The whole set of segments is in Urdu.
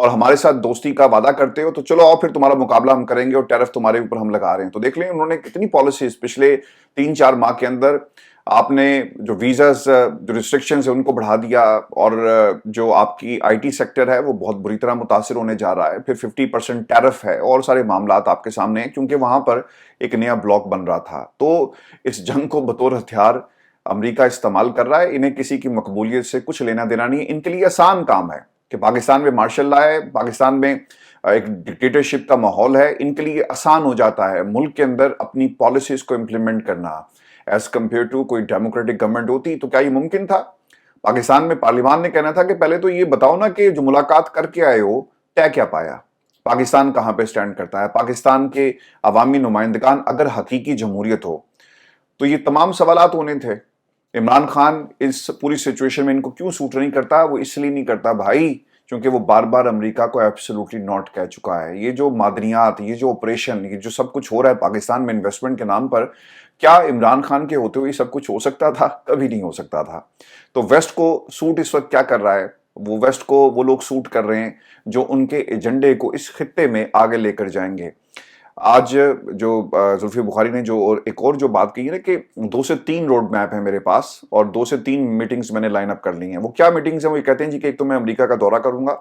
اور ہمارے ساتھ دوستی کا وعدہ کرتے ہو تو چلو آؤ پھر تمہارا مقابلہ ہم کریں گے اور ٹیرف تمہارے اوپر ہم لگا رہے ہیں. تو دیکھ لیں انہوں نے کتنی پالیسیز پچھلے 3-4 ماہ کے اندر. آپ نے جو ویزاز جو ریسٹرکشنز ہیں ان کو بڑھا دیا, اور جو آپ کی آئی ٹی سیکٹر ہے وہ بہت بری طرح متاثر ہونے جا رہا ہے. پھر 50% ٹیرف ہے, اور سارے معاملات آپ کے سامنے ہیں کیونکہ وہاں پر ایک نیا بلاک بن رہا تھا. تو اس جنگ کو بطور ہتھیار امریکہ استعمال کر رہا ہے. انہیں کسی کی مقبولیت سے کچھ لینا دینا نہیں. ان کے لیے آسان کام ہے کہ پاکستان میں مارشل لا ہے, پاکستان میں ایک ڈکٹیٹرشپ کا ماحول ہے. ان کے لیے آسان ہو جاتا ہے ملک کے اندر اپنی پالیسیز کو امپلیمنٹ کرنا ایز کمپیئر ٹو کوئی ڈیموکریٹک گورنمنٹ ہوتی. تو کیا یہ ممکن تھا؟ پاکستان میں پارلیمان نے کہنا تھا کہ پہلے تو یہ بتاؤ نا کہ جو ملاقات کر کے آئے ہو طے کیا پایا, پاکستان کہاں پہ سٹینڈ کرتا ہے, پاکستان کے عوامی نمائندگان اگر حقیقی جمہوریت ہو تو یہ تمام سوالات ہونے تھے. عمران خان اس پوری سچویشن میں ان کو کیوں سوٹ نہیں کرتا؟ وہ اس لیے نہیں کرتا بھائی کیونکہ وہ بار بار امریکہ کو ایبسولوٹلی ناٹ کہہ چکا ہے. یہ جو معدنیات, یہ جو آپریشن, یہ جو سب کچھ ہو رہا ہے پاکستان میں انویسٹمنٹ کے نام پر, کیا عمران خان کے ہوتے ہوئے سب کچھ ہو سکتا تھا؟ کبھی نہیں ہو سکتا تھا. تو ویسٹ کو سوٹ اس وقت کیا کر رہا ہے؟ وہ ویسٹ کو وہ لوگ سوٹ کر رہے ہیں جو ان کے ایجنڈے کو اس خطے میں آگے لے کر جائیں گے. آج جو زلفی بخاری نے جو ایک اور جو بات کی ہے نا کہ 2 سے 3 روڈ میپ ہیں میرے پاس اور 2 سے 3 میٹنگز میں نے لائن اپ کر لی ہیں. وہ کیا میٹنگز ہیں؟ وہ یہ کہتے ہیں جی کہ ایک تو میں امریکہ کا دورہ کروں گا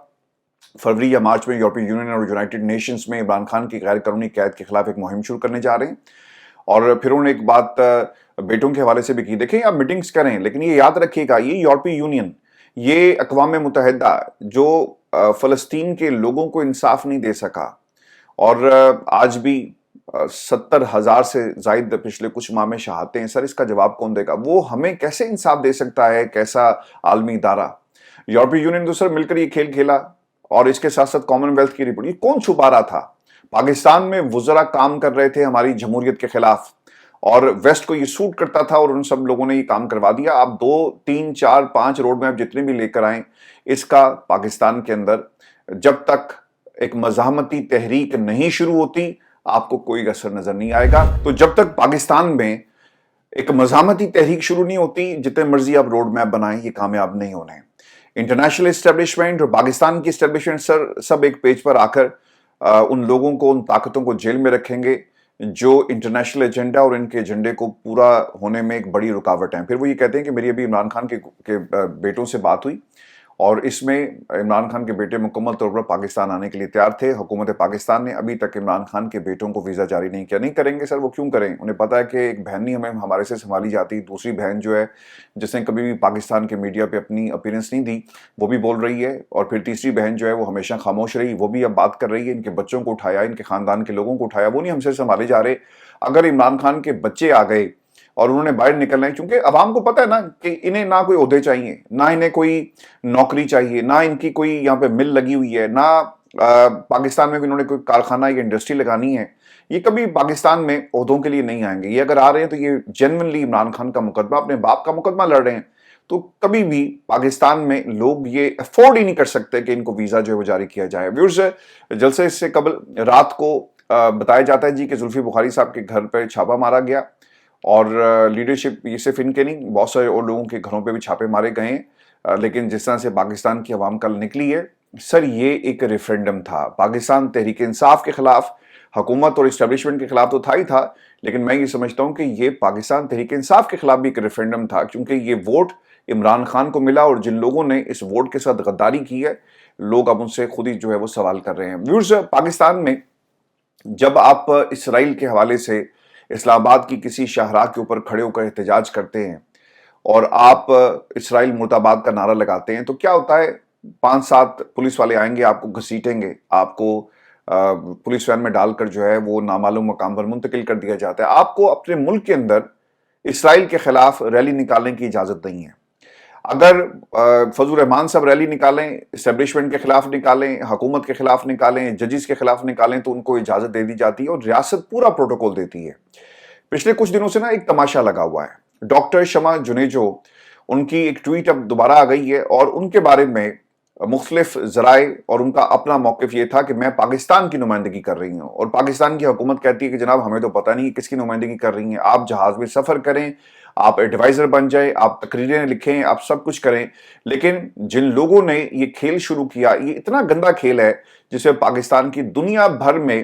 فروری یا مارچ میں, یورپی یونین اور یونائٹڈ نیشنز میں عمران خان کی غیر قانونی قید کے خلاف ایک مہم شروع کرنے جا رہے ہیں. اور پھر انہوں نے ایک بات بیٹوں کے حوالے سے بھی کی. دیکھیں آپ میٹنگز کریں لیکن یہ یاد رکھیے گا یہ یورپی یونین, یہ اقوام متحدہ جو فلسطین کے لوگوں کو انصاف نہیں دے سکا, اور آج بھی 70,000 سے زائد پچھلے کچھ ماہ میں شہادتیں ہیں. سر اس کا جواب کون دے گا؟ وہ ہمیں کیسے انصاف دے سکتا ہے؟ کیسا عالمی ادارہ؟ یورپی یونین تو سر مل کر یہ کھیل کھیلا, اور اس کے ساتھ ساتھ کامن ویلتھ کی رپورٹ. یہ کون چھپا رہا تھا؟ پاکستان میں وزراء کام کر رہے تھے ہماری جمہوریت کے خلاف, اور ویسٹ کو یہ سوٹ کرتا تھا اور ان سب لوگوں نے یہ کام کروا دیا. آپ 2, 3, 4, 5 روڈ میپ جتنے بھی لے کر آئیں, اس کا پاکستان کے اندر جب تک ایک مزاحمتی تحریک نہیں شروع ہوتی آپ کو کوئی اثر نظر نہیں آئے گا. تو جب تک پاکستان میں ایک مزاحمتی تحریک شروع نہیں ہوتی, جتنے مرضی آپ روڈ میپ بنائیں یہ کامیاب نہیں ہونے. انٹرنیشنل اسٹیبلشمنٹ اور پاکستان کی اسٹیبلشمنٹ سر سب ایک پیج پر آ کر ان لوگوں کو, ان طاقتوں کو جیل میں رکھیں گے جو انٹرنیشنل ایجنڈا اور ان کے ایجنڈے کو پورا ہونے میں ایک بڑی رکاوٹ ہیں. پھر وہ یہ کہتے ہیں کہ میری ابھی عمران خان کے بیٹوں سے بات ہوئی اور اس میں عمران خان کے بیٹے مکمل طور پر پاکستان آنے کے لیے تیار تھے. حکومت پاکستان نے ابھی تک عمران خان کے بیٹوں کو ویزا جاری نہیں کیا. نہیں کریں گے سر, وہ کیوں کریں؟ انہیں پتا ہے کہ ایک بہن نہیں ہمارے سے سنبھالی جاتی, دوسری بہن جو ہے جس نے کبھی بھی پاکستان کے میڈیا پہ اپنی اپیرنس نہیں دی وہ بھی بول رہی ہے, اور پھر تیسری بہن جو ہے وہ ہمیشہ خاموش رہی, وہ بھی اب بات کر رہی ہے. ان کے بچوں کو اٹھایا, ان کے خاندان کے لوگوں کو اٹھایا, وہ نہیں ہم سے سنبھالے جا رہے. اگر عمران خان کے بچے آ گئے اور انہوں نے باہر نکلنا ہے, کیونکہ عوام کو پتہ ہے نا کہ انہیں نہ کوئی عہدے چاہیے, نہ انہیں کوئی نوکری چاہیے, نہ ان کی کوئی یہاں پہ مل لگی ہوئی ہے, نہ پاکستان میں بھی انہوں نے کوئی کارخانہ یا انڈسٹری لگانی ہے. یہ کبھی پاکستان میں عہدوں کے لیے نہیں آئیں گے. یہ اگر آ رہے ہیں تو یہ جینوئنلی عمران خان کا مقدمہ, اپنے باپ کا مقدمہ لڑ رہے ہیں. تو کبھی بھی پاکستان میں لوگ یہ افورڈ ہی نہیں کر سکتے کہ ان کو ویزا جو ہے وہ جاری کیا جائے. ویورز, جلسے سے قبل رات کو بتایا جاتا ہے جی کہ زلفی بخاری صاحب کے گھر پہ چھاپا مارا گیا, اور لیڈرشپ یہ صرف ان کے نہیں بہت سارے اور لوگوں کے گھروں پہ بھی چھاپے مارے گئے ہیں. لیکن جس طرح سے پاکستان کی عوام کل نکلی ہے سر, یہ ایک ریفرینڈم تھا. پاکستان تحریک انصاف کے خلاف, حکومت اور اسٹیبلشمنٹ کے خلاف تو تھا ہی تھا, لیکن میں یہ سمجھتا ہوں کہ یہ پاکستان تحریک انصاف کے خلاف بھی ایک ریفرینڈم تھا, کیونکہ یہ ووٹ عمران خان کو ملا, اور جن لوگوں نے اس ووٹ کے ساتھ غداری کی ہے لوگ اب ان سے خود ہی جو ہے وہ سوال کر رہے ہیں. ویورز, پاکستان میں جب آپ اسرائیل کے حوالے سے اسلام آباد کی کسی شاہراہ کے اوپر کھڑے ہو کر احتجاج کرتے ہیں اور آپ اسرائیل مرد آباد کا نعرہ لگاتے ہیں تو کیا ہوتا ہے؟ 5-7 پولیس والے آئیں گے, آپ کو گھسیٹیں گے, آپ کو پولیس وین میں ڈال کر جو ہے وہ نامعلوم مقام پر منتقل کر دیا جاتا ہے. آپ کو اپنے ملک کے اندر اسرائیل کے خلاف ریلی نکالنے کی اجازت نہیں ہے. اگر فضل الرحمان صاحب ریلی نکالیں, اسٹیبلشمنٹ کے خلاف نکالیں, حکومت کے خلاف نکالیں, ججز کے خلاف نکالیں, تو ان کو اجازت دے دی جاتی ہے اور ریاست پورا پروٹوکول دیتی ہے. پچھلے کچھ دنوں سے نا ایک تماشا لگا ہوا ہے. ڈاکٹر شمع جنیجو, ان کی ایک ٹویٹ اب دوبارہ آ گئی ہے, اور ان کے بارے میں مختلف ذرائع اور ان کا اپنا موقف یہ تھا کہ میں پاکستان کی نمائندگی کر رہی ہوں, اور پاکستان کی حکومت کہتی ہے کہ جناب ہمیں تو پتہ نہیں کس کی نمائندگی کر رہی ہیں, آپ جہاز میں سفر کریں, آپ ایڈوائزر بن جائیں، آپ تقریریں لکھیں، آپ سب کچھ کریں، لیکن جن لوگوں نے یہ کھیل شروع کیا، یہ اتنا گندا کھیل ہے جس میں پاکستان کی دنیا بھر میں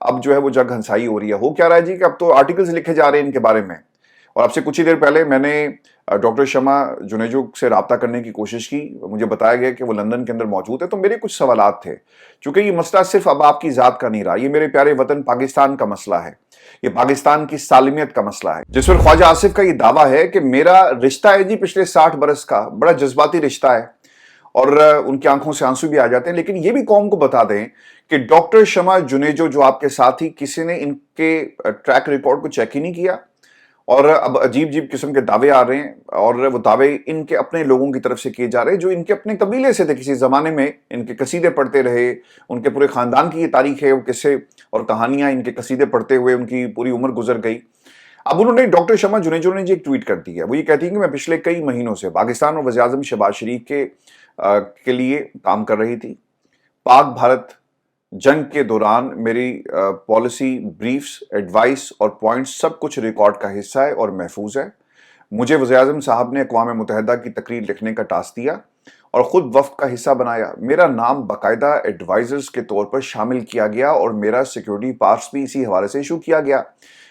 اب جو ہے وہ جگ ہنسائی ہو رہی ہے۔ ہو کیا رہا ہے جی کہ اب تو آرٹیکلز لکھے جا رہے ہیں ان کے بارے میں۔ اور اب سے کچھ ہی دیر پہلے میں نے ڈاکٹر شمع جنیجو سے رابطہ کرنے کی کوشش کی، مجھے بتایا گیا کہ وہ لندن کے اندر موجود ہے، تو میرے کچھ سوالات تھے، چونکہ یہ مسئلہ صرف اب آپ کی ذات کا نہیں رہا، یہ میرے پیارے وطن پاکستان کا مسئلہ ہے، یہ پاکستان کی سالمیت کا مسئلہ ہے، جس پر خواجہ آصف کا یہ دعویٰ ہے کہ میرا رشتہ ہے جی پچھلے 60 برس کا، بڑا جذباتی رشتہ ہے، اور ان کی آنکھوں سے آنسو بھی آ جاتے ہیں، لیکن یہ بھی قوم کو بتا دیں کہ ڈاکٹر شمع جنیجو جو آپ کے ساتھ ہی، کسی نے ان کے ٹریک ریکارڈ کو چیک ہی نہیں کیا، اور اب عجیب عجیب قسم کے دعوے آ رہے ہیں، اور وہ دعوے ان کے اپنے لوگوں کی طرف سے کیے جا رہے ہیں جو ان کے اپنے قبیلے سے تھے، کسی زمانے میں ان کے قصیدے پڑھتے رہے، ان کے پورے خاندان کی یہ تاریخ ہے، وہ قصے اور کہانیاں ان کے قصیدے پڑھتے ہوئے ان کی پوری عمر گزر گئی۔ اب انہوں نے ڈاکٹر شمع جنیجو نے جی ایک ٹویٹ کر دی ہے، وہ یہ کہتی ہیں کہ میں پچھلے کئی مہینوں سے پاکستان اور وزیر اعظم شہباز شریف کے لیے کام کر رہی تھی۔ پاک بھارت جنگ کے دوران میری پالیسی بریفز، ایڈوائس اور پوائنٹس سب کچھ ریکارڈ کا حصہ ہے اور محفوظ ہے۔ مجھے وزیر اعظم صاحب نے اقوام متحدہ کی تقریر لکھنے کا ٹاسک دیا اور خود وفد کا حصہ بنایا۔ میرا نام باقاعدہ ایڈوائزرز کے طور پر شامل کیا گیا اور میرا سیکیورٹی پاس بھی اسی حوالے سے ایشو کیا گیا۔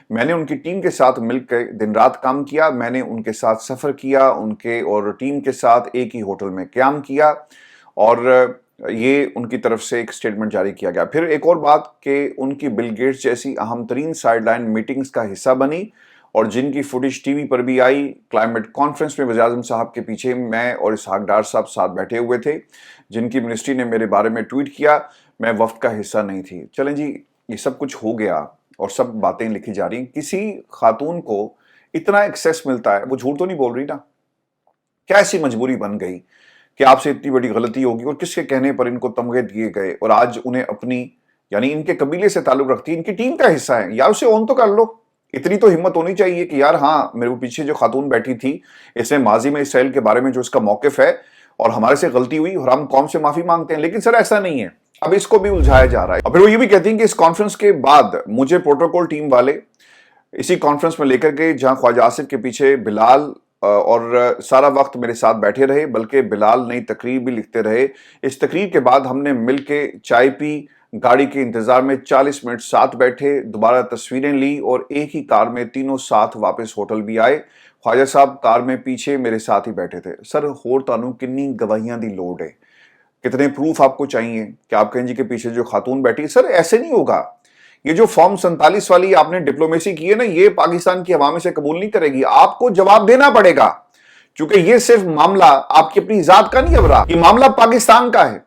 میں نے ان کی ٹیم کے ساتھ مل کے دن رات کام کیا، میں نے ان کے ساتھ سفر کیا، ان کے اور ٹیم کے ساتھ ایک ہی ہوٹل میں قیام کیا، اور یہ ان کی طرف سے ایک سٹیٹمنٹ جاری کیا گیا۔ پھر ایک اور بات کہ ان کی بل گیٹس جیسی اہم ترین سائیڈ لائن میٹنگز کا حصہ بنی اور جن کی فوٹیج ٹی وی پر بھی آئی۔ کلائمیٹ کانفرنس میں وزیر اعظم صاحب کے پیچھے میں اور اسحاق ڈار صاحب ساتھ بیٹھے ہوئے تھے، جن کی منسٹری نے میرے بارے میں ٹویٹ کیا، میں وفد کا حصہ نہیں تھی۔ چلیں جی، یہ سب کچھ ہو گیا اور سب باتیں لکھی جا رہی ہیں، کسی خاتون کو اتنا ایکسیس ملتا ہے، وہ جھوٹ تو نہیں بول رہی نا؟ کیا ایسی مجبوری بن گئی کہ آپ سے اتنی بڑی غلطی ہوگی، اور کس کے کہنے پر ان کو تمغے دیے گئے، اور آج انہیں اپنی، یعنی ان کے قبیلے سے تعلق رکھتی ہے، ان کی ٹیم کا حصہ ہے، یار اسے اون تو کر لو۔ اتنی تو ہمت ہونی چاہیے کہ یار ہاں، میرے پیچھے جو خاتون بیٹھی تھی، اس نے ماضی میں اسرائیل کے بارے میں جو اس کا موقف ہے، اور ہمارے سے غلطی ہوئی اور ہم قوم سے معافی مانگتے ہیں، لیکن سر ایسا نہیں ہے، اب اس کو بھی الجھایا جا رہا ہے۔ اور پھر وہ یہ بھی کہتی ہیں کہ اس کانفرنس کے بعد مجھے پروٹوکول ٹیم والے اسی کانفرنس میں لے کر گئے جہاں خواجہ آصف کے پیچھے بلال اور سارا وقت میرے ساتھ بیٹھے رہے، بلکہ بلال نئی تقریر بھی لکھتے رہے۔ اس تقریر کے بعد ہم نے مل کے چائے پی، گاڑی کے انتظار میں 40 منٹ ساتھ بیٹھے، دوبارہ تصویریں لی، اور ایک ہی کار میں تینوں ساتھ واپس ہوٹل بھی آئے۔ خواجہ صاحب کار میں پیچھے میرے ساتھ ہی بیٹھے تھے۔ سر ہور تانوں کنی گواہیاں دی لوڑ ہے، کتنے پروف آپ کو چاہیے کہ آپ کہیں جی کے پیچھے جو خاتون بیٹھی؟ سر ایسے نہیں ہوگا، یہ جو فارم 47 والی آپ نے ڈپلومیسی کی ہے نا، یہ پاکستان کی عوام سے قبول نہیں کرے گی، آپ کو جواب دینا پڑے گا، چونکہ یہ صرف معاملہ آپ کی اپنی ذات کا نہیں اب رہا، یہ معاملہ پاکستان کا ہے۔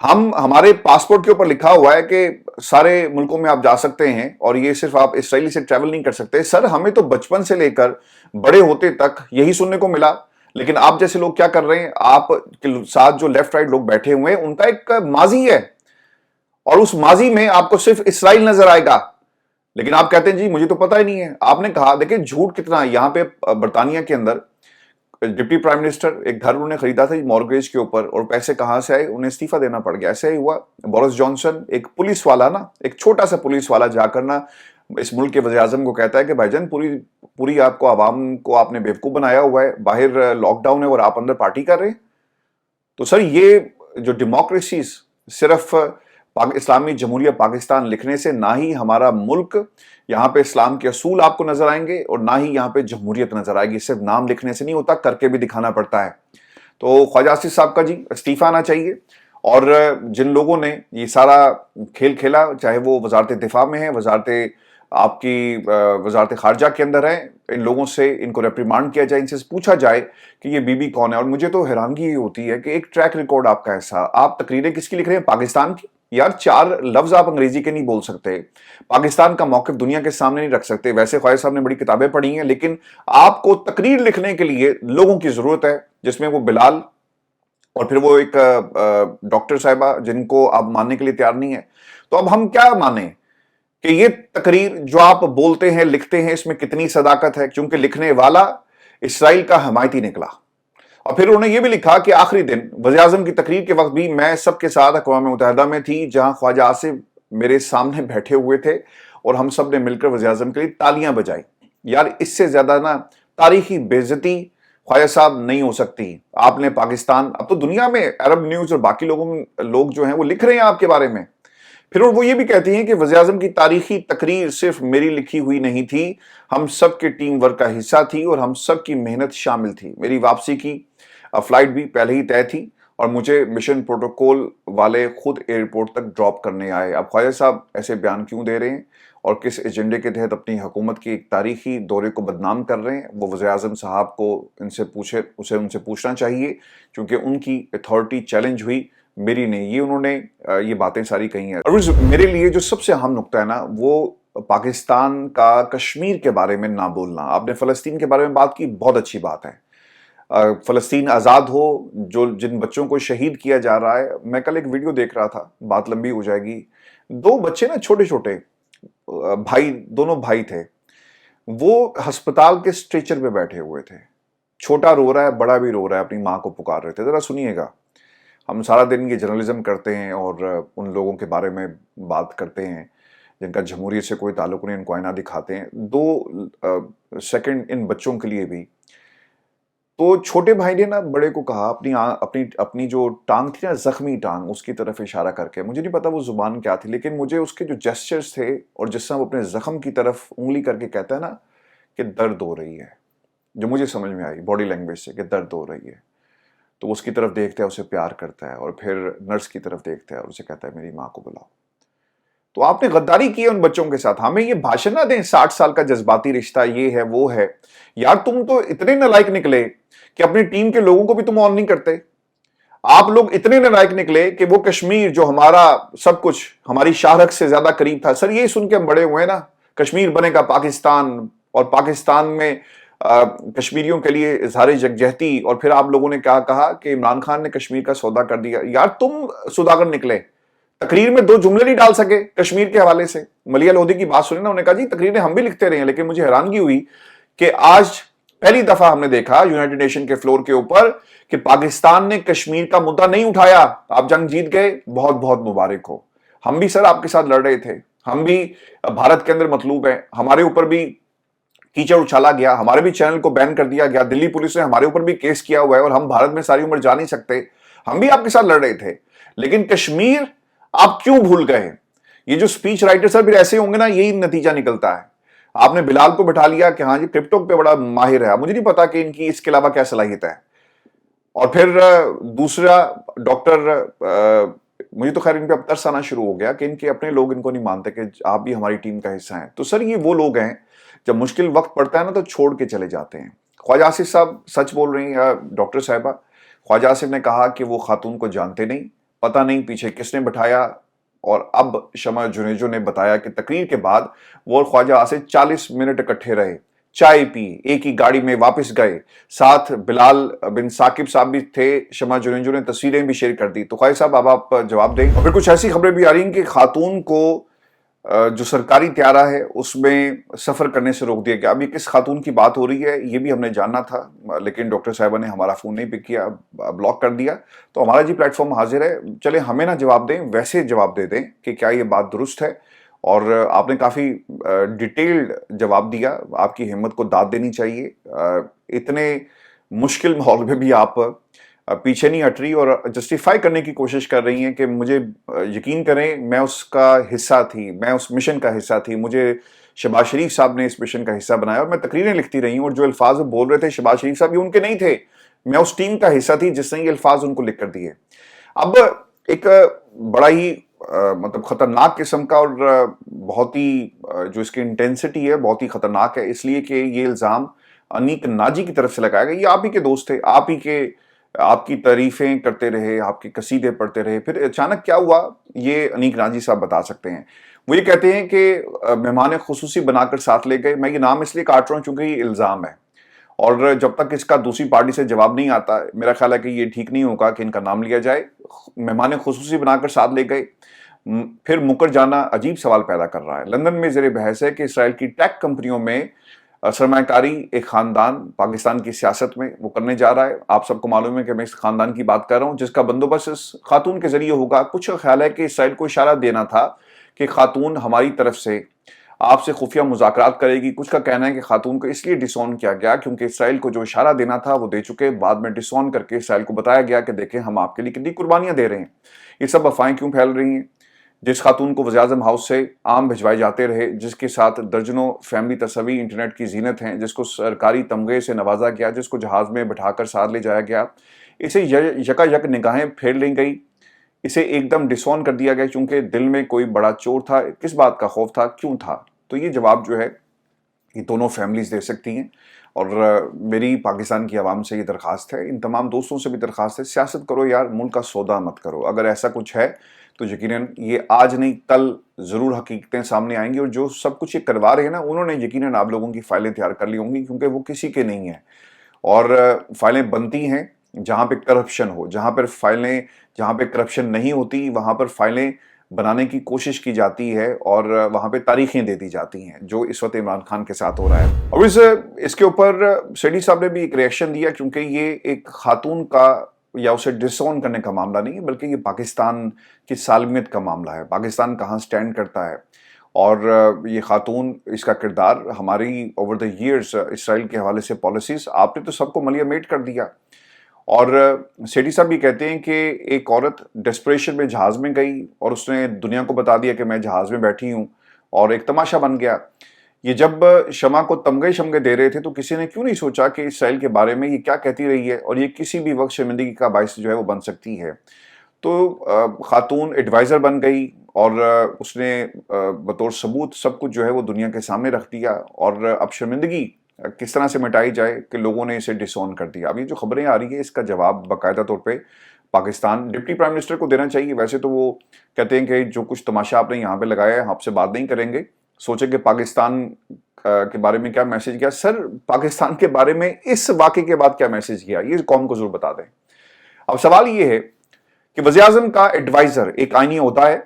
ہمارے پاسپورٹ کے اوپر لکھا ہوا ہے کہ سارے ملکوں میں آپ جا سکتے ہیں، اور یہ صرف آپ اسرائیل سے ٹریول نہیں کر سکتے۔ سر ہمیں تو بچپن سے لے کر بڑے ہوتے تک یہی سننے کو ملا، لیکن آپ جیسے لوگ کیا کر رہے ہیں، آپ کے ساتھ جو لیفٹ رائٹ لوگ بیٹھے ہوئے ہیں، ان کا ایک ماضی ہے، اور اس ماضی میں آپ کو صرف اسرائیل نظر آئے گا، لیکن آپ کہتے ہیں جی مجھے تو پتہ ہی نہیں ہے۔ آپ نے کہا، دیکھیں جھوٹ کتنا ہے، یہاں پہ برطانیہ کے اندر ڈپٹی پرائم منسٹر ایک گھر انہوں نے خریدا تھا مورگیج کے اوپر، اور پیسے کہاں سے آئے، انہیں استعفیٰ دینا پڑ گیا۔ ایسے ہی ہوا بورس جانسن، ایک پولیس والا نا، ایک چھوٹا سا پولیس والا جا کر نا اس ملک کے وزیر اعظم کو کہتا ہے کہ بھائی جان پوری آپ کو عوام کو آپ نے بیوقوف بنایا ہوا ہے، باہر لاک ڈاؤن ہے اور آپ اندر پارٹی کر رہے ہیں۔ تو سر یہ جو ڈیموکریسیز صرف اسلامی جمہوریہ پاکستان لکھنے سے نہ ہی ہمارا ملک، یہاں پہ اسلام کے اصول آپ کو نظر آئیں گے، اور نہ ہی یہاں پہ جمہوریت نظر آئے گی، صرف نام لکھنے سے نہیں ہوتا، کر کے بھی دکھانا پڑتا ہے۔ تو خواجہ آصف صاحب کا جی استعفیٰ آنا چاہیے، اور جن لوگوں نے یہ سارا کھیل کھیلا، چاہے وہ وزارت دفاع میں ہے، آپ کی وزارت خارجہ کے اندر ہے، ان لوگوں سے ان کو ریپریمانڈ کیا جائے، ان سے پوچھا جائے کہ یہ بی بی کون ہے۔ اور مجھے تو حیرانگی یہ ہوتی ہے کہ ایک ٹریک ریکارڈ آپ کا ایسا، آپ تقریریں کس کی لکھ رہے ہیں؟ پاکستان کی؟ یار 4 لفظ آپ انگریزی کے نہیں بول سکتے، پاکستان کا موقف دنیا کے سامنے نہیں رکھ سکتے۔ ویسے خواجہ صاحب نے بڑی کتابیں پڑھی ہیں، لیکن آپ کو تقریر لکھنے کے لیے لوگوں کی ضرورت ہے، جس میں وہ بلال اور پھر وہ ایک ڈاکٹر صاحبہ جن کو آپ ماننے کے لیے تیار نہیں ہے۔ تو اب ہم کیا مانیں کہ یہ تقریر جو آپ بولتے ہیں لکھتے ہیں اس میں کتنی صداقت ہے؟ کیونکہ لکھنے والا اسرائیل کا حمایتی نکلا۔ اور پھر انہوں نے یہ بھی لکھا کہ آخری دن وزیر اعظم کی تقریر کے وقت بھی میں سب کے ساتھ اقوام متحدہ میں تھی، جہاں خواجہ آصف میرے سامنے بیٹھے ہوئے تھے، اور ہم سب نے مل کر وزیر اعظم کے لیے تالیاں بجائی۔ یار اس سے زیادہ نا تاریخی بے عزتی خواجہ صاحب نہیں ہو سکتی. آپ نے پاکستان، اب تو دنیا میں عرب نیوز اور باقی لوگ جو ہیں وہ لکھ رہے ہیں آپ کے بارے میں. پھر وہ یہ بھی کہتی ہیں کہ وزیر اعظم کی تاریخی تقریر صرف میری لکھی ہوئی نہیں تھی، ہم سب کے ٹیم ورک کا حصہ تھی اور ہم سب کی محنت شامل تھی. میری واپسی کی فلائٹ بھی پہلے ہی طے تھی اور مجھے مشن پروٹوکول والے خود ایئرپورٹ تک ڈراپ کرنے آئے. اب خواجہ صاحب ایسے بیان کیوں دے رہے ہیں اور کس ایجنڈے کے تحت اپنی حکومت کی ایک تاریخی دورے کو بدنام کر رہے ہیں؟ وہ وزیر اعظم صاحب کو ان سے پوچھنا چاہیے، کیونکہ ان کی اتھارٹی چیلنج ہوئی، میری نہیں. یہ انہوں نے یہ باتیں ساری کہی ہیں. میرے لیے جو سب سے اہم نقطہ ہے نا، وہ پاکستان کا کشمیر کے بارے میں نہ بولنا. آپ نے فلسطین کے بارے میں بات کی، بہت اچھی بات ہے. فلسطین آزاد ہو، جن بچوں کو شہید کیا جا رہا ہے. میں کل ایک ویڈیو دیکھ رہا تھا، بات لمبی ہو جائے گی. 2 بچے نا چھوٹے چھوٹے دونوں بھائی تھے، وہ ہسپتال کے اسٹریچر پہ بیٹھے ہوئے تھے. چھوٹا رو رہا ہے، بڑا بھی رو رہا ہے، اپنی ماں کو پکار رہے تھے. ذرا سنیے گا. ہم سارا دن یہ جرنلزم کرتے ہیں اور ان لوگوں کے بارے میں بات کرتے ہیں جن کا جمہوریت سے کوئی تعلق نہیں، ان کو آئینہ دکھاتے ہیں. 2 سیکنڈ ان بچوں کے لیے بھی. تو چھوٹے بھائی نے نا بڑے کو کہا، اپنی جو ٹانگ تھی نا، زخمی ٹانگ، اس کی طرف اشارہ کر کے. مجھے نہیں پتا وہ زبان کیا تھی، لیکن مجھے اس کے جو جیسچرز تھے اور جس طرح وہ اپنے زخم کی طرف انگلی کر کے کہتا ہے نا کہ درد ہو رہی ہے، جو مجھے سمجھ میں آئی باڈی لینگویج سے کہ درد ہو رہی ہے. تو اس کی طرف دیکھتا ہے، اسے پیار کرتا ہے، اور پھر نرس کی طرف دیکھتا ہے اور اسے کہتا ہے میری ماں کو بلاؤ. تو آپ نے غداری کی ہے ان بچوں کے ساتھ. ہمیں یہ بھاشن نہ دیں 60 سال کا جذباتی رشتہ یہ ہے وہ ہے. یار تم تو اتنے نالائق نکلے کہ اپنی ٹیم کے لوگوں کو بھی تم آن نہیں کرتے. آپ لوگ اتنے نالائق نکلے کہ وہ کشمیر جو ہمارا سب کچھ، ہماری شاہرخ سے زیادہ قریب تھا. سر یہ سن کے ہم بڑے ہوئے نا، کشمیر بنے گا پاکستان، اور پاکستان میں کشمیریوں کے لیے اظہار یکجہتی. اور پھر آپ لوگوں نے کیا کہا کہ عمران خان نے کشمیر کا سودا کر دیا. یار تم سوداگر نکلے. تقریر میں 2 جملے نہیں ڈال سکے کشمیر کے حوالے سے. ملیح لودھی کی بات سنی نا، انہوں نے کہا جی تقریریں ہم بھی لکھتے رہے ہیں، لیکن مجھے حیرانگی ہوئی کہ آج پہلی دفعہ ہم نے دیکھا یونائٹڈ نیشن کے فلور کے اوپر کہ پاکستان نے کشمیر کا مدعا نہیں اٹھایا. آپ جنگ جیت گئے، بہت بہت مبارک ہو. ہم بھی سر آپ کے ساتھ لڑ رہے تھے، ہم بھی بھارت کے اندر مطلوب ہیں، ہمارے اوپر بھی کیچڑ اچھالا گیا، ہمارے بھی چینل کو بین کر دیا گیا، دلی پولیس نے ہمارے اوپر بھی کیس کیا ہوا ہے، اور ہم بھارت میں ساری عمر جا نہیں سکتے. ہم بھی آپ کے ساتھ لڑ رہے تھے، لیکن کشمیر آپ کیوں بھول گئے؟ یہ جو سپیچ رائٹر سر پھر ایسے ہوں گے نا، یہی نتیجہ نکلتا ہے. آپ نے بلال کو بٹھا لیا کہ ہاں جی کرپٹو پہ بڑا ماہر ہے. مجھے نہیں پتا کہ ان کی اس کے علاوہ کیا صلاحیت ہے. اور پھر دوسرا ڈاکٹر، مجھے تو خیر ان پہ اب ترس آنا شروع ہو گیا کہ ان کے اپنے لوگ ان کو نہیں مانتے کہ آپ بھی ہماری ٹیم کا حصہ ہیں. تو سر یہ وہ لوگ ہیں جب مشکل وقت پڑتا ہے نا تو چھوڑ کے چلے جاتے ہیں. خواجہ آصف صاحب سچ بول رہی ہیں، ڈاکٹر صاحبہ. خواجہ آصف نے کہا کہ وہ خاتون کو جانتے نہیں، پتہ نہیں پیچھے کس نے بٹھایا. اور اب شمع جنیجو نے بتایا کہ تقریر کے بعد وہ اور خواجہ آصف 40 منٹ اکٹھے رہے، چائے پی، ایک ہی گاڑی میں واپس گئے. ساتھ بلال بن ثاقب صاحب بھی تھے. شمع جنیجو نے تصویریں بھی شیئر کر دی. تو خواجہ صاحب اب آپ جواب دیں. اور پھر کچھ ایسی خبریں بھی آ رہی ہیں کہ خاتون کو جو سرکاری طیارہ ہے اس میں سفر کرنے سے روک دیا گیا. اب یہ کس خاتون کی بات ہو رہی ہے یہ بھی ہم نے جاننا تھا، لیکن ڈاکٹر صاحبہ نے ہمارا فون نہیں پک کیا، بلاک کر دیا. تو ہمارا جی پلیٹ فارم حاضر ہے. چلے ہمیں نہ جواب دیں، ویسے جواب دے دیں کہ کیا یہ بات درست ہے. اور آپ نے کافی ڈیٹیلڈ جواب دیا. آپ کی ہمت کو داد دینی چاہیے. اتنے مشکل ماحول میں بھی آپ پیچھے نہیں ہٹ رہی اور جسٹیفائی کرنے کی کوشش کر رہی ہیں کہ مجھے یقین کریں میں اس کا حصہ تھی، میں اس مشن کا حصہ تھی، مجھے شہباز شریف صاحب نے اس مشن کا حصہ بنایا اور میں تقریریں لکھتی رہی ہوں. اور جو الفاظ بول رہے تھے شہباز شریف صاحب یہ ان کے نہیں تھے، میں اس ٹیم کا حصہ تھی جس نے یہ الفاظ ان کو لکھ کر دیے. اب ایک بڑا ہی مطلب خطرناک قسم کا اور بہت ہی جو اس کی انٹینسٹی ہے بہت ہی خطرناک ہے، اس لیے کہ یہ الزام انیک ناجی کی طرف سے لگایا گیا. یہ آپ ہی کے دوست تھے، آپ کی تعریفیں کرتے رہے، آپ کے قصیدے پڑھتے رہے. پھر اچانک کیا ہوا یہ انیک ناجی صاحب بتا سکتے ہیں. وہ یہ کہتے ہیں کہ مہمان خصوصی بنا کر ساتھ لے گئے. میں یہ نام اس لیے کاٹ رہا ہوں چونکہ یہ الزام ہے، اور جب تک اس کا دوسری پارٹی سے جواب نہیں آتا میرا خیال ہے کہ یہ ٹھیک نہیں ہوگا کہ ان کا نام لیا جائے. مہمان خصوصی بنا کر ساتھ لے گئے، پھر مکر جانا عجیب سوال پیدا کر رہا ہے. لندن میں زیر بحث ہے کہ اسرائیل کی ٹیک کمپنیوں میں سرمایہ کاری ایک خاندان پاکستان کی سیاست میں وہ کرنے جا رہا ہے. آپ سب کو معلوم ہے کہ میں اس خاندان کی بات کر رہا ہوں جس کا بندوبست اس خاتون کے ذریعے ہوگا. کچھ خیال ہے کہ اسرائیل کو اشارہ دینا تھا کہ خاتون ہماری طرف سے آپ سے خفیہ مذاکرات کرے گی. کچھ کا کہنا ہے کہ خاتون کو اس لیے ڈسون کیا گیا کیونکہ اسرائیل کو جو اشارہ دینا تھا وہ دے چکے, بعد میں ڈسون کر کے اسرائیل کو بتایا گیا کہ دیکھیں ہم آپ کے لیے کتنی قربانیاں دے رہے ہیں. یہ سب افواہیں کیوں پھیل رہی ہیں؟ جس خاتون کو وزیر اعظم ہاؤس سے عام بھجوائے جاتے رہے, جس کے ساتھ درجنوں فیملی تصویر انٹرنیٹ کی زینت ہیں, جس کو سرکاری تمغے سے نوازا گیا, جس کو جہاز میں بٹھا کر ساتھ لے جایا گیا, اسے یکا یک نگاہیں پھیر لی گئی, اسے ایک دم ڈسون کر دیا گیا کیونکہ دل میں کوئی بڑا چور تھا. کس بات کا خوف تھا, کیوں تھا؟ تو یہ جواب جو ہے یہ دونوں فیملیز دے سکتی ہیں. اور میری پاکستان کی عوام سے یہ درخواست ہے, ان تمام دوستوں سے بھی درخواست ہے, سیاست کرو یار, ملک کا سودا مت کرو. اگر ایسا کچھ ہے تو یقیناً یہ آج نہیں کل ضرور حقیقتیں سامنے آئیں گی, اور جو سب کچھ یہ کروا رہے ہیں نا, انہوں نے یقیناً آپ لوگوں کی فائلیں تیار کر لی ہوں گی کیونکہ وہ کسی کے نہیں ہیں. اور فائلیں بنتی ہیں جہاں پہ کرپشن ہو, جہاں پہ کرپشن نہیں ہوتی وہاں پر فائلیں بنانے کی کوشش کی جاتی ہے اور وہاں پہ تاریخیں دے دی جاتی ہیں, جو اس وقت عمران خان کے ساتھ ہو رہا ہے. اور اس کے اوپر سیٹھی صاحب نے بھی ایک ریئیکشن دیا کیونکہ یہ ایک خاتون کا یا اسے ڈسون کرنے کا معاملہ نہیں ہے, بلکہ یہ پاکستان کی سالمیت کا معاملہ ہے. پاکستان کہاں سٹینڈ کرتا ہے, اور یہ خاتون, اس کا کردار, ہماری اوور دا ایئرز اسرائیل کے حوالے سے پالیسیز, آپ نے تو سب کو ملیا میٹ کر دیا. اور سیٹھی صاحب بھی کہتے ہیں کہ ایک عورت ڈسپریشن میں جہاز میں گئی اور اس نے دنیا کو بتا دیا کہ میں جہاز میں بیٹھی ہوں, اور ایک تماشا بن گیا. یہ جب شمع کو تمغے شمغے دے رہے تھے تو کسی نے کیوں نہیں سوچا کہ اسرائیل کے بارے میں یہ کیا کہتی رہی ہے, اور یہ کسی بھی وقت شرمندگی کا باعث جو ہے وہ بن سکتی ہے. تو خاتون ایڈوائزر بن گئی اور اس نے بطور ثبوت سب کچھ جو ہے وہ دنیا کے سامنے رکھ دیا, اور اب شرمندگی کس طرح سے مٹائی جائے کہ لوگوں نے اسے ڈسون کر دیا. اب یہ جو خبریں آ رہی ہیں اس کا جواب باقاعدہ طور پہ پاکستان ڈپٹی پرائم منسٹر کو دینا چاہیے. ویسے تو وہ کہتے ہیں کہ جو کچھ تماشا آپ نے یہاں پہ لگایا ہے آپ سے بات نہیں کریں گے, سوچیں کہ پاکستان کے بارے میں کیا میسج گیا. سر پاکستان کے بارے میں اس واقعے کے بعد کیا میسج گیا یہ قوم کو ضرور بتا دیں. اب سوال یہ ہے کہ وزیر اعظم کا ایڈوائزر ایک آئینی ہوتا ہے.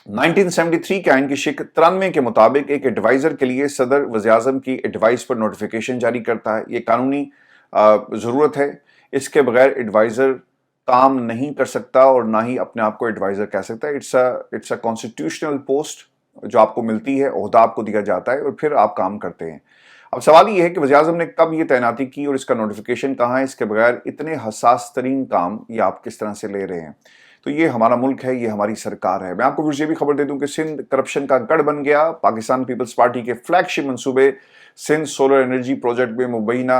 1973 کے آئین کی شکل 93 کے مطابق ایک ایڈوائزر کے لیے صدر وزیر اعظم کی ایڈوائس پر نوٹیفیکیشن جاری کرتا ہے. یہ قانونی ضرورت ہے, اس کے بغیر ایڈوائزر کام نہیں کر سکتا اور نہ ہی اپنے آپ کو ایڈوائزر کہہ سکتا ہے. اٹس اے کانسٹیٹیوشنل پوسٹ جو آپ کو ملتی ہے, عہدہ آپ کو دیا جاتا ہے اور پھر آپ کام کرتے ہیں. اب سوال یہ ہے کہ وزیر اعظم نے کب یہ تعیناتی کی اور اس کا نوٹیفیکیشن کہاں ہے, اس کے بغیر اتنے حساس ترین کام یہ آپ کس طرح سے لے رہے ہیں. تو یہ ہمارا ملک ہے, یہ ہماری سرکار ہے. میں آپ کو یہ بھی خبر دے دوں کہ سندھ کرپشن کا گڑھ بن گیا. پاکستان پیپلز پارٹی کے فلیگ شپ منصوبے سندھ سولر انرجی پروجیکٹ میں مبینہ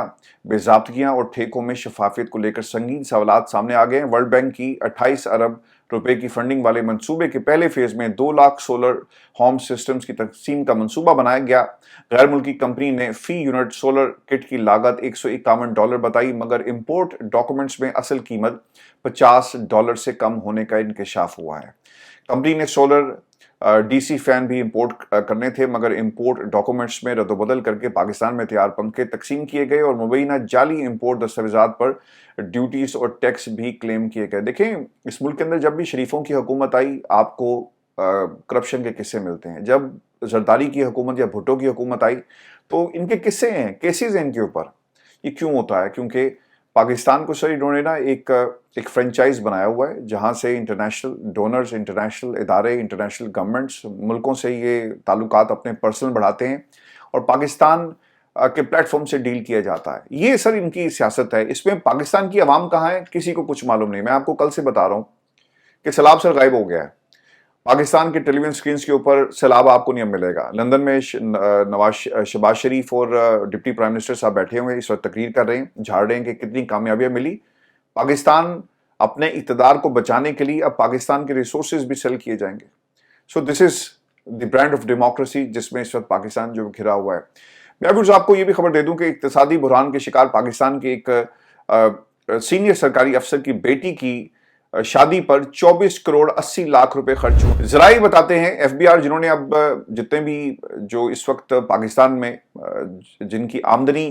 بے ضابطگیاں اور ٹھیکوں میں شفافیت کو لے کر سنگین سوالات سامنے آ گئے ہیں. ورلڈ بینک کی 28 ارب روپے کی فنڈنگ والے منصوبے کے پہلے فیز میں 2 لاکھ سولر ہوم سسٹمز کی تقسیم کا منصوبہ بنایا گیا. غیر ملکی کمپنی نے فی یونٹ سولر کٹ کی لاگت $151 بتائی, مگر امپورٹ ڈاکومنٹس میں اصل قیمت $50 سے کم ہونے کا انکشاف ہوا ہے. کمپنی نے سولر ڈی سی فین بھی امپورٹ کرنے تھے, مگر امپورٹ ڈاکومنٹس میں رد و بدل کر کے پاکستان میں تیار پنکھے تقسیم کیے گئے اور مبینہ جعلی امپورٹ دستاویزات پر ڈیوٹیز اور ٹیکس بھی کلیم کیے گئے. دیکھیں اس ملک کے اندر جب بھی شریفوں کی حکومت آئی آپ کو کرپشن کے قصے ملتے ہیں. جب زرداری کی حکومت یا بھٹو کی حکومت آئی تو ان کے قصے ہیں, کیسز ہیں ان کے اوپر. یہ کیوں ہوتا ہے؟ کیونکہ پاکستان کو سر انہوں نے نا ایک فرنچائز بنایا ہوا ہے جہاں سے انٹرنیشنل ڈونرز, انٹرنیشنل ادارے, انٹرنیشنل گورنمنٹس ملکوں سے یہ تعلقات اپنے پرسنل بڑھاتے ہیں اور پاکستان کے پلیٹ فارم سے ڈیل کیا جاتا ہے. یہ سر ان کی سیاست ہے. اس میں پاکستان کی عوام کہاں ہے کسی کو کچھ معلوم نہیں. میں آپ کو کل سے بتا رہا ہوں کہ سیلاب سر غائب ہو گیا ہے. پاکستان کے ٹیلی ویژن سکرینز کے اوپر سیلاب آپ کو نہیں ملے گا. لندن میں شہباز شریف اور ڈپٹی پرائم منسٹر صاحب بیٹھے ہوئے اس وقت تقریر کر رہے ہیں, جھاڑ رہے ہیں کہ کتنی کامیابیاں ملی. پاکستان اپنے اقتدار کو بچانے کے لیے اب پاکستان کے ریسورسز بھی سیل کیے جائیں گے. سو دس از دی برانڈ آف ڈیموکریسی جس میں اس وقت پاکستان جو گھرا ہوا ہے. میں بھی آپ کو یہ بھی خبر دے دوں کہ اقتصادی بحران کے شکار پاکستان کے ایک سینئر سرکاری افسر کی بیٹی کی شادی پر 24 کروڑ 80 لاکھ روپے خرچ ہوئے. ذرائع بتاتے ہیں ایف بی آر جنہوں نے اب جتنے بھی جو اس وقت پاکستان میں جن کی آمدنی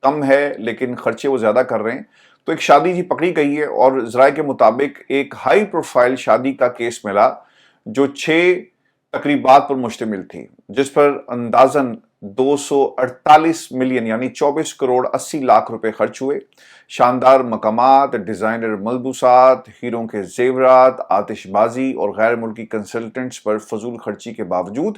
کم ہے لیکن خرچے وہ زیادہ کر رہے ہیں, تو ایک شادی جی پکڑی گئی ہے اور ذرائع کے مطابق ایک ہائی پروفائل شادی کا کیس ملا جو 6 تقریبات پر مشتمل تھی, جس پر اندازاً 248 ملین یعنی 24 کروڑ 80 لاکھ روپے خرچ ہوئے. شاندار مقامات, ڈیزائنر ملبوسات, ہیروں کے زیورات, آتش بازی اور غیر ملکی کنسلٹنٹس پر فضول خرچی کے باوجود